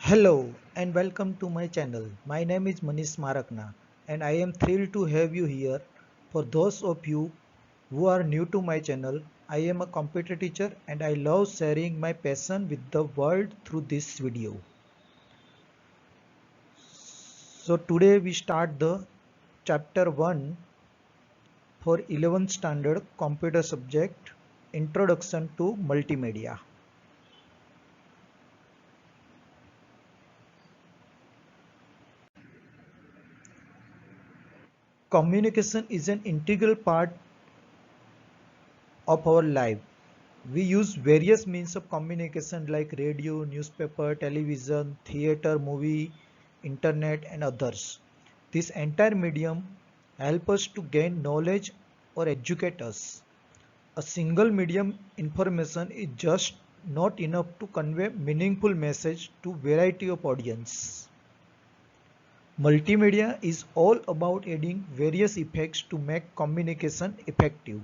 Hello and welcome to my channel. My name is Manish Marakna and I am thrilled to have you here. For those of you who are new to my channel, I am a computer teacher and I love sharing my passion with the world through this video. So today we start the chapter 1 for 11th standard computer subject, Introduction to Multimedia. Communication is an integral part of our life. We use various means of communication like radio, newspaper, television, theater, movie, internet and others. This entire medium help us to gain knowledge or educate us. A single medium information is just not enough to convey meaningful message to variety of audience. Multimedia is all about adding various effects to make communication effective.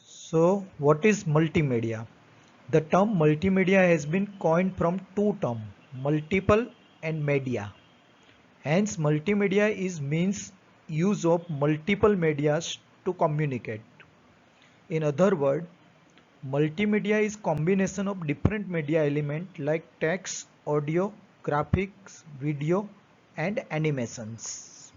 So, what is multimedia? The term multimedia has been coined from two terms, multiple and media. Hence, multimedia is means use of multiple medias to communicate. In other words, multimedia is combination of different media element like text, audio, graphics, video and animations.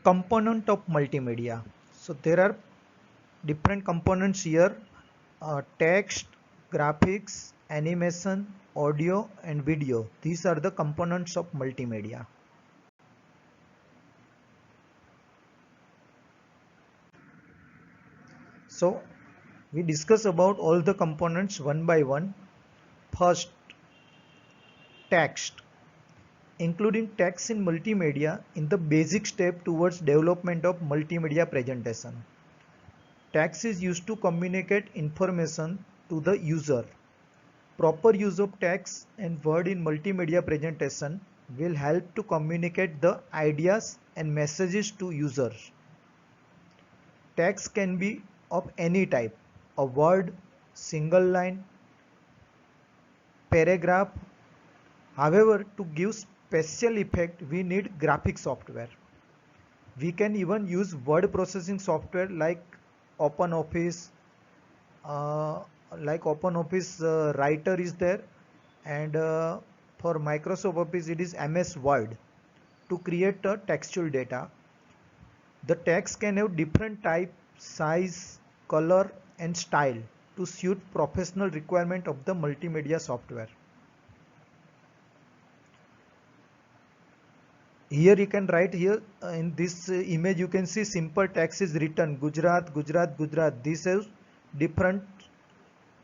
Component of multimedia. So there are different components here, text, graphics, animation, audio and video. These are the components of multimedia. So we discuss about all the components one by one. First, text. Including text in multimedia in the basic step towards development of multimedia presentation. Text is used to communicate information to the user. Proper use of text and word in multimedia presentation will help to communicate the ideas and messages to users. Text can be of any type, a word, single line, paragraph. However, to give special effect, we need graphic software. We can even use word processing software like OpenOffice, uh, Writer is there, and for Microsoft Office it is MS Word to create a textual data. The text can have different type, size, color and style to suit professional requirement of the multimedia software. Here you can write here in this image you can see simple text is written Gujarat, Gujarat, Gujarat. This is different,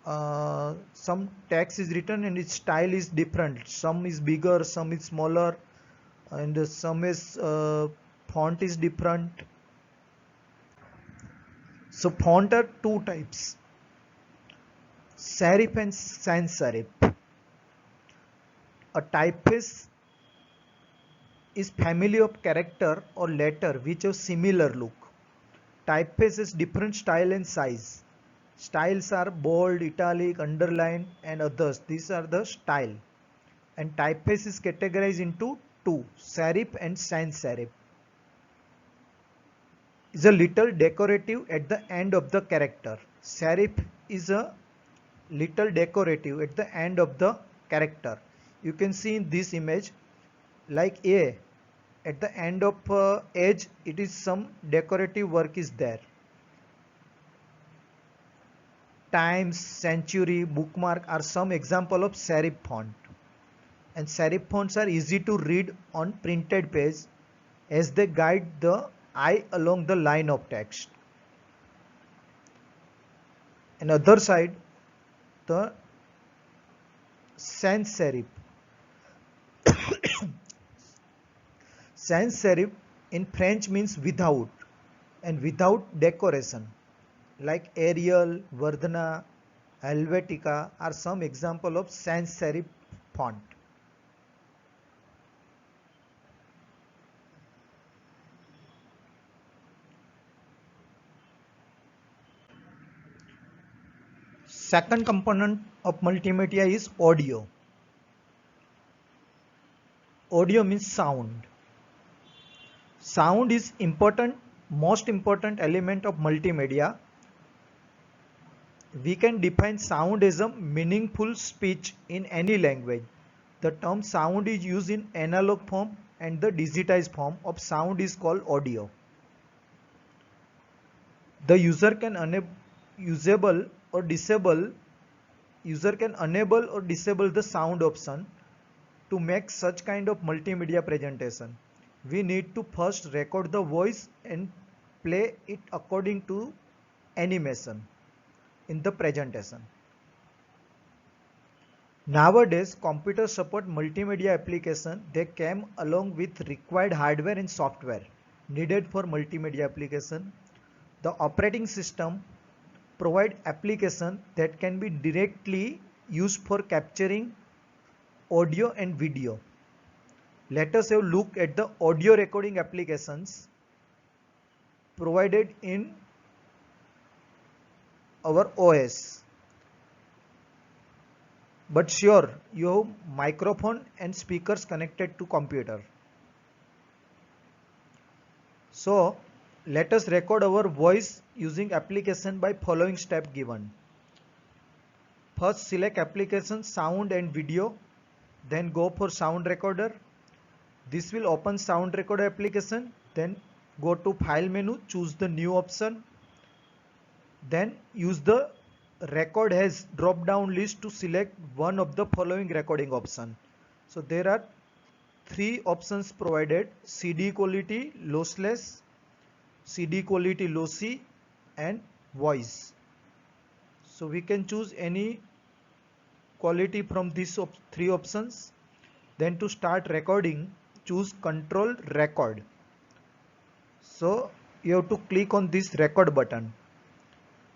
some text is written and its style is different. Some is bigger, some is smaller, and some is font is different. So font are two types, serif and sans serif. A typeface is family of character or letter which have similar look. Typeface is different style and size. Styles are bold, italic, underline and others. These are the style. And typeface is categorized into two, serif and sans serif. Is a little decorative at the end of the character. Serif is a little decorative at the end of the character. You can see in this image like A, at the end of edge it is some decorative work is there. Times, century, bookmark are some example of serif font. And serif fonts are easy to read on printed page as they guide the eye along the line of text. Another side, the sans serif. Sans serif in French means without and without decoration, like Arial, Verdana, Helvetica are some example of sans serif font. Second component of multimedia is audio. Audio means sound. Sound is most important element of multimedia. We can define sound as a meaningful speech in any language. The term sound is used in analog form and the digitized form of sound is called audio. The user can enable or disable the sound option. To make such kind of multimedia presentation, we need to first record the voice and play it according to animation in the presentation. Nowadays, computers support multimedia application. They came along with required hardware and software needed for multimedia application. The operating system provide application that can be directly used for capturing audio and video. Let us have a look at the audio recording applications provided in our OS. But sure, you have microphone and speakers connected to computer. So let us record our voice using application by following step given. First select application sound and video, then go for sound recorder. This will open sound recorder application. Then go to file menu, choose the new option. Then use the record as drop down list to select one of the following recording option. So there are three options provided: CD quality lossless, CD quality lossy, and voice. So we can choose any quality from these three options. Then to start recording, choose control record. So you have to click on this record button.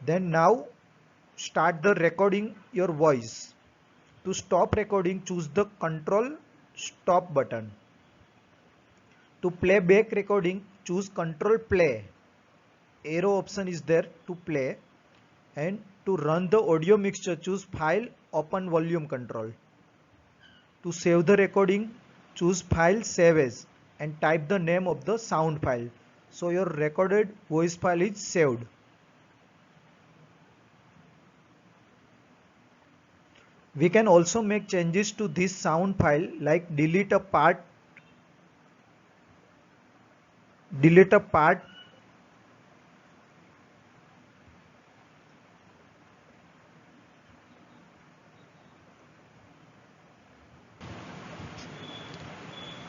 Then now start the recording your voice. To stop recording, choose the control stop button. To play back recording, choose control play. Arrow option is there to play. And to run the audio mixture, choose file, open volume control. To save the recording, choose file save as and type the name of the sound file. So your recorded voice file is saved. We can also make changes to this sound file, like delete a part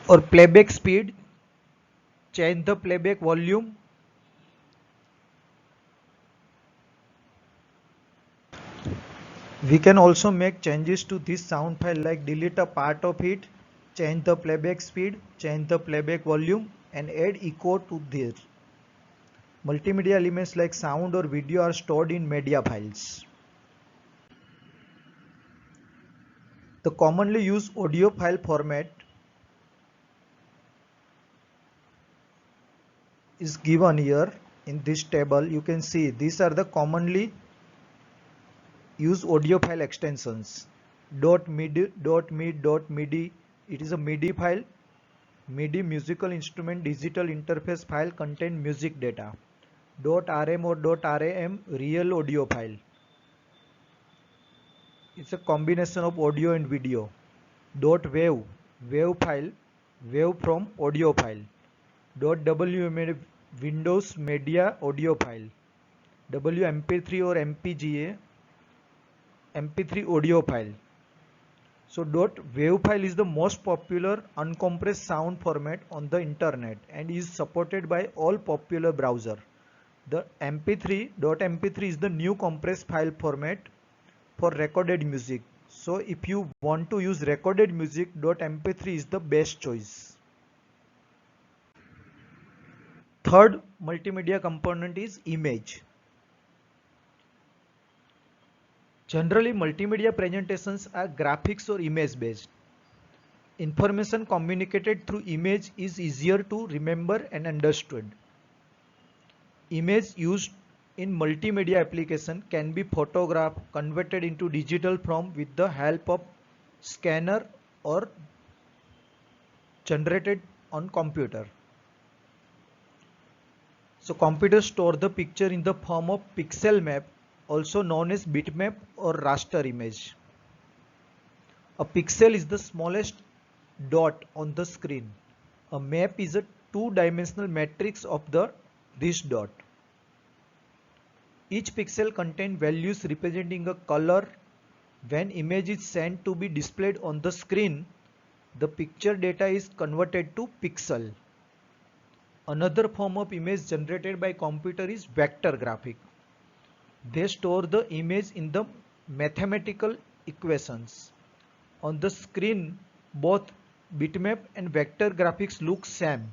or playback speed, change the playback volume. We can also make changes to this sound file, like delete a part of it, change the playback speed, change the playback volume, and add echo to this. Multimedia elements like sound or video are stored in media files. The commonly used audio file format is given here in this table. You can see these are the commonly used audio file extensions. .midi, it is a MIDI file. MIDI musical instrument digital interface file contain music data. .rm or .ram real audio file. It's a combination of audio and video. Wave file, wave from audio file. .wm Windows media audio file. WMP3 or MPGA MP3 audio file. So .wave file is the most popular uncompressed sound format on the internet and is supported by all popular browsers. The .mp3 is the new compressed file format for recorded music. So if you want to use recorded music, .mp3 is the best choice. Third multimedia component is image. Generally, multimedia presentations are graphics or image based. Information communicated through image is easier to remember and understood. Image used in multimedia application can be photographed converted into digital form with the help of scanner or generated on computer. So computers store the picture in the form of pixel map, also known as bitmap or raster image. A pixel is the smallest dot on the screen. A map is a two-dimensional matrix of this dot. Each pixel contains values representing a color. When image is sent to be displayed on the screen, the picture data is converted to pixel. Another form of image generated by computer is vector graphic. They store the image in the mathematical equations. On the screen, both bitmap and vector graphics look same.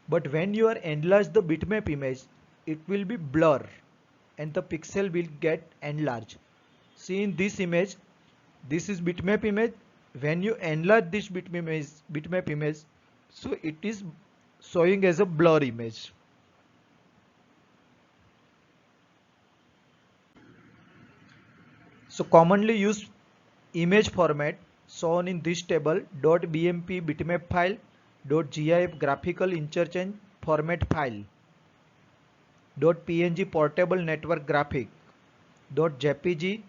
But when you are enlarge the bitmap image, it will be blur and the pixel will get enlarged. See in this image, this is bitmap image. When you enlarge this bitmap image, so it is showing as a blur image. So commonly used image format shown in this table .bmp bitmap file, .gif graphical interchange format file, .png portable network graphic, .jpg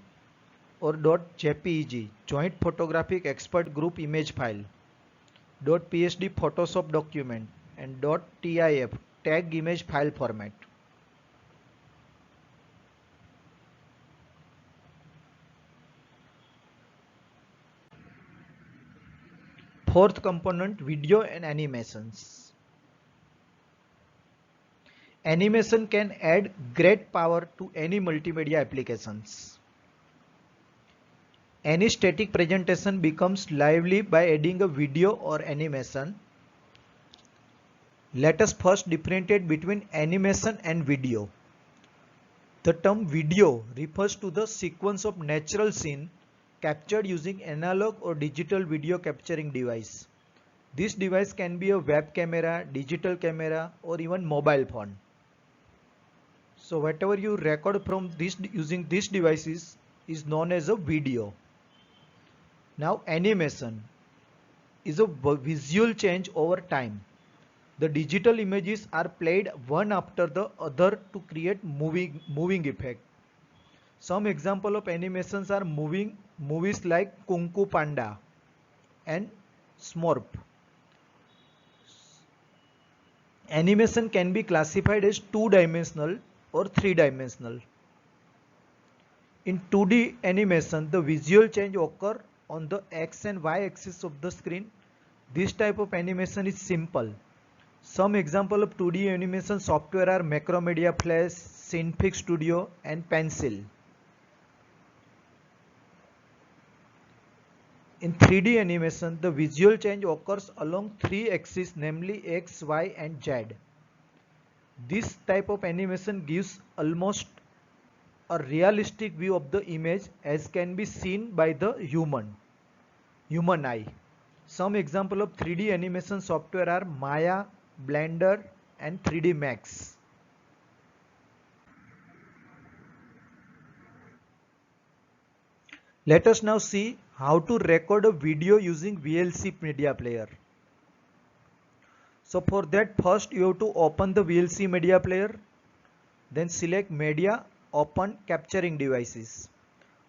or .jpeg joint photographic expert group image file, .psd Photoshop document, and .tif tag image file format. Fourth component, video and animations. Animation can add great power to any multimedia applications. Any static presentation becomes lively by adding a video or animation. Let us first differentiate between animation and video. The term video refers to the sequence of natural scene captured using analog or digital video capturing device. This device can be a web camera, digital camera, or even mobile phone. So whatever you record from this using these devices is known as a video. Now animation is a visual change over time. The digital images are played one after the other to create moving effect. Some example of animations are movies like Kung Fu Panda and Smurf. Animation can be classified as two-dimensional or three-dimensional. In 2D animation, the visual change occur on the X and Y axis of the screen. This type of animation is simple. Some example of 2D animation software are Macromedia Flash, Cinefix Studio, and Pencil. In 3D animation, the visual change occurs along three axes, namely X, Y, and Z. This type of animation gives almost a realistic view of the image as can be seen by the human eye. Some example of 3D animation software are Maya, Blender, and 3D Max. Let us now see how to record a video using VLC media player. So for that, first you have to open the VLC media player, then select media, open capturing devices.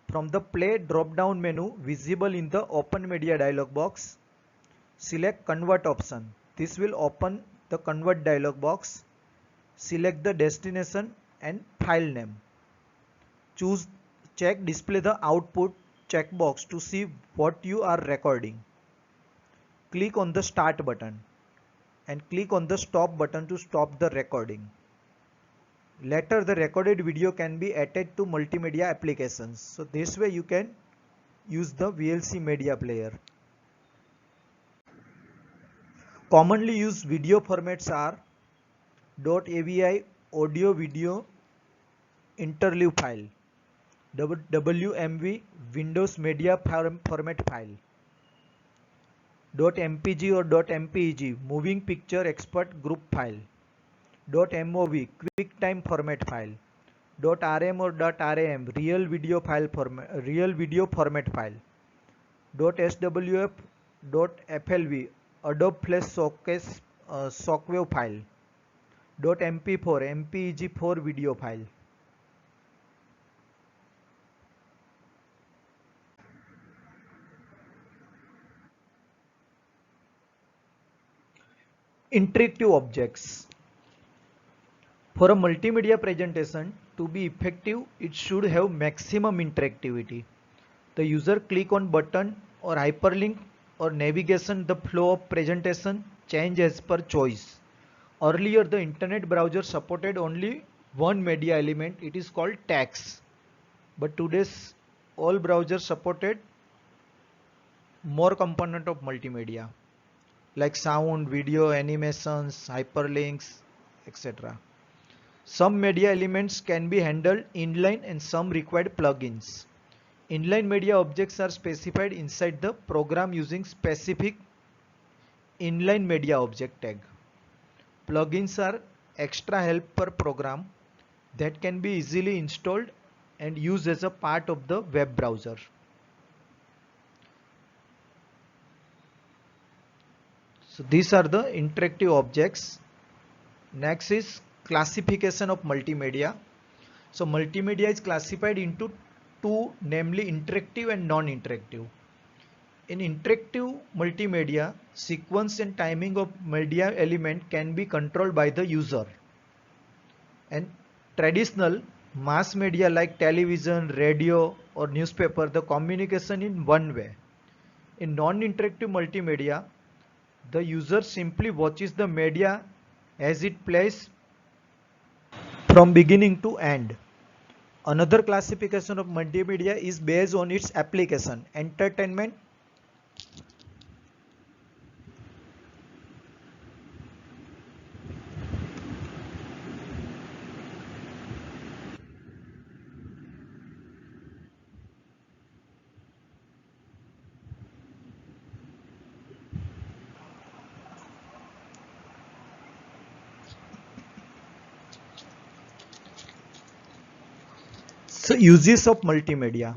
From the play drop down menu visible in the open media dialog box, select convert option. This will open the convert dialog box. Select the destination and file name. Check display the output checkbox to see what you are recording. Click on the start button and click on the stop button to stop the recording. Later the recorded video can be added to multimedia applications. So this way you can use the VLC media player. Commonly used video formats are .avi audio video interleave file, WMV Windows Media Format file, .mpg or .mpeg Moving Picture Expert Group file, .mov QuickTime Format file, .rm or .ram real video format file. .swf, .flv Adobe Flash Showcase Shockwave file. .mp4 mpeg4 video file. Interactive objects. For a multimedia presentation to be effective, it should have maximum interactivity. The user click on button or hyperlink or navigation, the flow of presentation change as per choice. Earlier, the internet browser supported only one media element, it is called text. But today's all browsers supported more component of multimedia like sound, video, animations, hyperlinks, etc. Some media elements can be handled inline and some required plugins. Inline media objects are specified inside the program using specific inline media object tag. Plugins are extra help per program that can be easily installed and used as a part of the web browser. So these are the interactive objects. Next is classification of multimedia. So multimedia is classified into two, namely interactive and non-interactive. In interactive multimedia, sequence and timing of media element can be controlled by the user. And traditional mass media like television, radio or newspaper, the communication in one way. In non-interactive multimedia, the user simply watches the media as it plays from beginning to end. Another classification of multimedia is based on its application: entertainment, so uses of multimedia.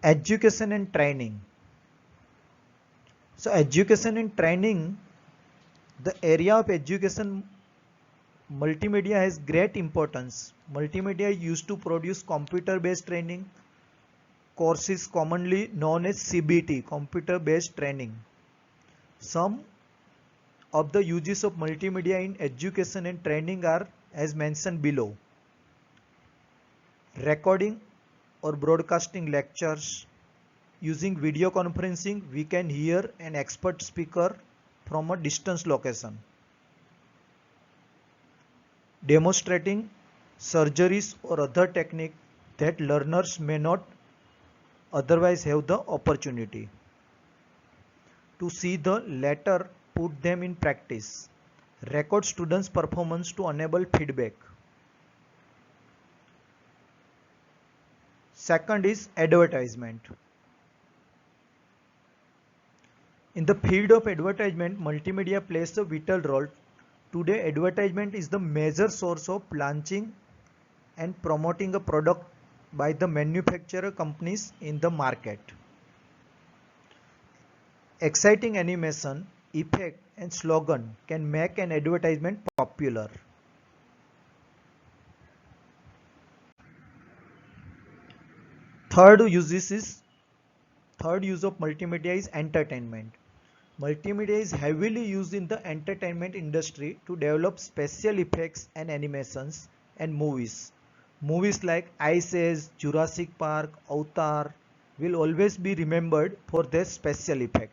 Education and training. So education and training, the area of education, multimedia has great importance. Multimedia is used to produce computer based training courses commonly known as CBT, computer based training. Some of the uses of multimedia in education and training are as mentioned below: recording or broadcasting lectures. Using video conferencing, we can hear an expert speaker from a distant location. Demonstrating surgeries or other technique that learners may not otherwise have the opportunity to see, the latter put them in practice. Record students' performance to enable feedback. Second is advertisement. In the field of advertisement, multimedia plays a vital role. Today, advertisement is the major source of launching and promoting a product by the manufacturer companies in the market. Exciting animation, effect and slogan can make an advertisement popular. Third use of multimedia is entertainment. Multimedia is heavily used in the entertainment industry to develop special effects and animations and movies. Movies like Ice Age, Jurassic Park, Avatar will always be remembered for their special effect.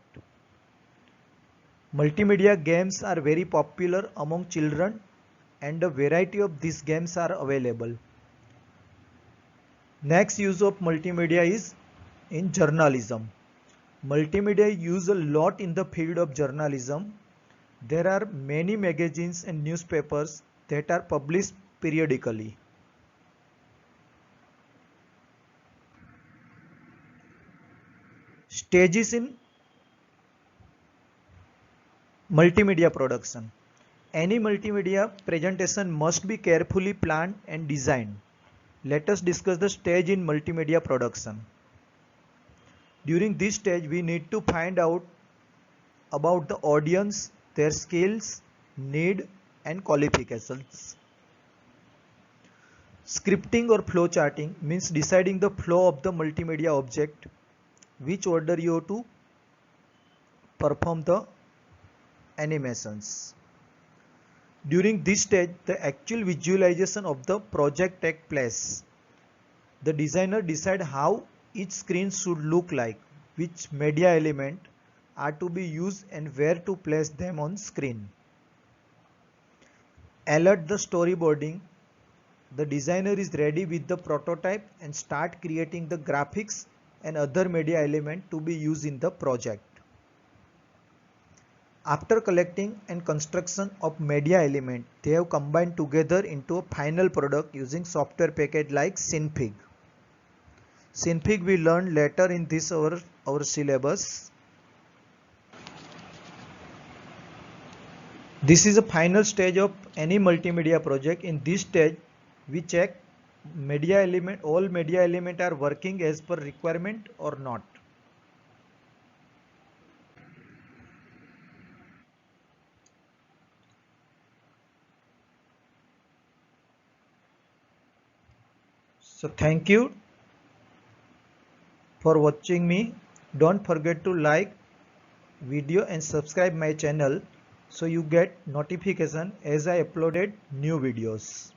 Multimedia games are very popular among children and a variety of these games are available. Next use of multimedia is in journalism. Multimedia is used a lot in the field of journalism. There are many magazines and newspapers that are published periodically. Stages in multimedia production. Any multimedia presentation must be carefully planned and designed. Let us discuss the stage in multimedia production. During this stage, we need to find out about the audience, their skills, need, and qualifications. Scripting or flow charting means deciding the flow of the multimedia object, which order you have to perform the animations. During this stage, the actual visualization of the project takes place. The designer decides how each screen should look like, which media element are to be used and where to place them on screen. Alert the storyboarding. The designer is ready with the prototype and start creating the graphics and other media element to be used in the project. After collecting and construction of media element, they have combined together into a final product using software package like Synfig. Synfig we learned later in this our syllabus. This is a final stage of any multimedia project. In this stage, we check media element, all media element are working as per requirement or not. So thank you for watching me. Don't forget to like video and subscribe my channel so you get notification as I uploaded new videos.